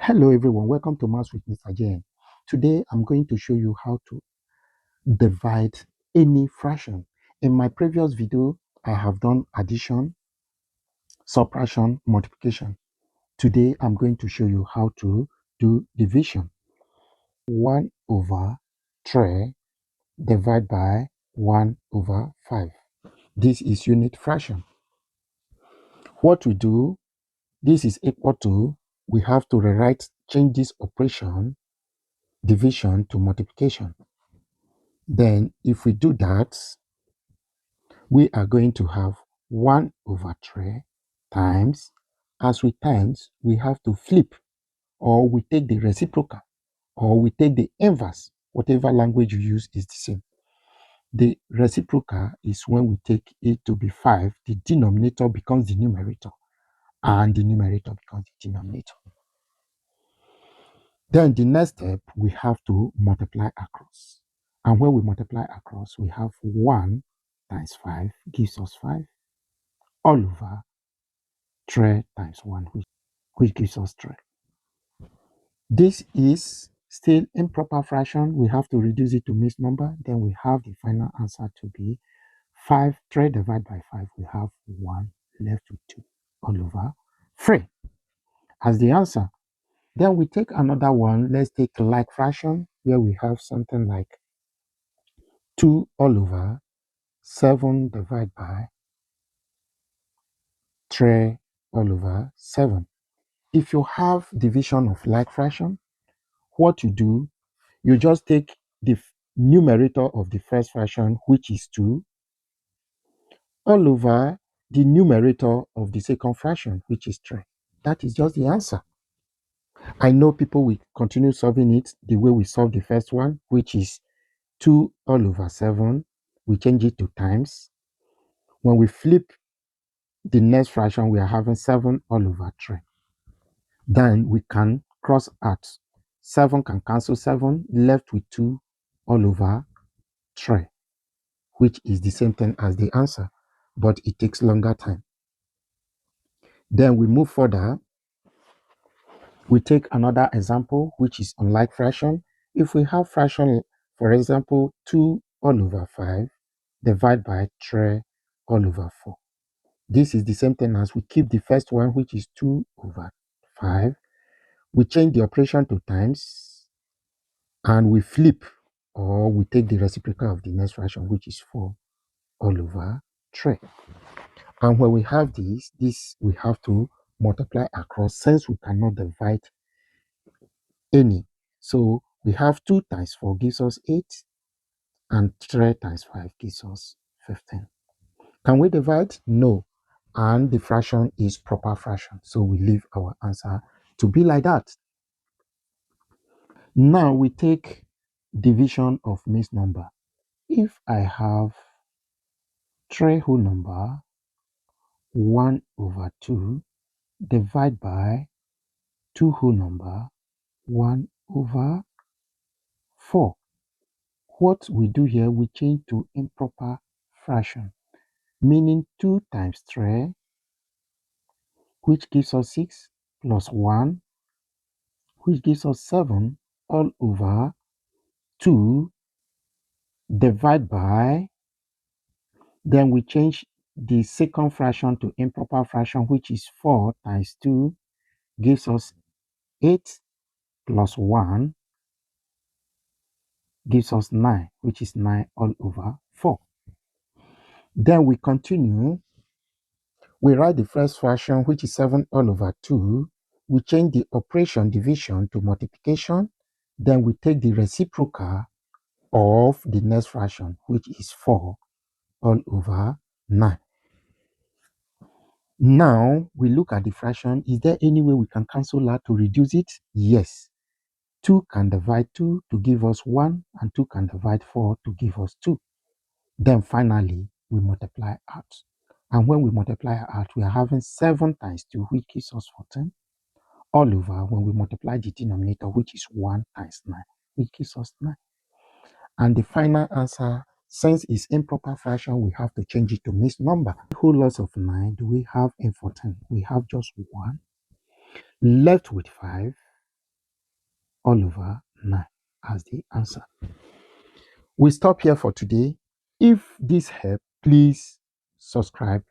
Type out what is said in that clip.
Hello everyone, welcome to Maths with Mr. Jen. Today I'm going to show you how to divide any fraction. In my previous video, I have done addition, subtraction, multiplication. Today I'm going to show you how to do division. 1 over 3 divided by 1 over 5. This is unit fraction. What we do, this is equal to, we have to rewrite, change this operation, division to multiplication. Then if we do that, we are going to have 1 over 3 times, as we times, we have to flip, or we take the reciprocal, or we take the inverse. Whatever language you use is the same. The reciprocal is when we take it to be 5, the denominator becomes the numerator, and the numerator becomes the denominator. Then the next step, we have to multiply across. And when we multiply across, we have 1 times 5 gives us 5 all over 3 times 1, which gives us 3. This is still improper fraction. We have to reduce it to mixed number. Then we have the final answer to be 5. 3 divided by 5, we have 1 left with 2 all over 3 as the answer. Then we take another one. Let's take like fraction, where we have something like 2 all over 7 divided by 3 all over 7. If you have division of like fraction, what you do, you just take the numerator of the first fraction, which is 2, all over the numerator of the second fraction, which is 3. That is just the answer. I know people will continue solving it the way we solved the first one, which is 2 all over 7. We change it to times. When we flip the next fraction, we are having 7 all over 3. Then we can cross out. 7 can cancel 7, left with 2 all over 3, which is the same thing as the answer, but it takes longer time. Then we move further. We take another example, which is unlike fraction. If we have fraction, for example, 2 all over 5 divided by 3 all over 4. This is the same thing as we keep the first one, which is 2 over 5. We change the operation to times, and we flip, or we take the reciprocal of the next fraction, which is 4 all over 3. And when we have this we have to multiply across, since we cannot divide any. So we have 2 times 4 gives us 8, and 3 times 5 gives us 15. Can we divide? No. And the fraction is proper fraction. So we leave our answer to be like that. Now we take division of mixed number. If I have 3 whole number, 1 over 2, divide by 2 whole number, 1 over 4. What we do here, we change to improper fraction, meaning 2 times 3, which gives us 6, plus 1, which gives us 7, all over 2, divide by, then we change the second fraction to improper fraction, which is 4 times 2, gives us 8, plus 1, gives us 9, which is 9 all over 4. Then we continue. We write the first fraction, which is 7 all over 2. We change the operation division to multiplication. Then we take the reciprocal of the next fraction, which is 4 all over 9. Now we look at the fraction. Is there any way we can cancel that to reduce it? Yes. 2 can divide 2 to give us 1, and 2 can divide 4 to give us 2. Then finally, we multiply out. And when we multiply out, we are having 7 times 2, which gives us 14, all over when we multiply the denominator, which is 1 times 9, which gives us 9. And the final answer, since it's improper fraction, we have to change it to mixed number. Whole lots of 9 do we have in 14? We have just 1. Left with 5. all over 9 as the answer. We stop here for today. If this helped, please subscribe.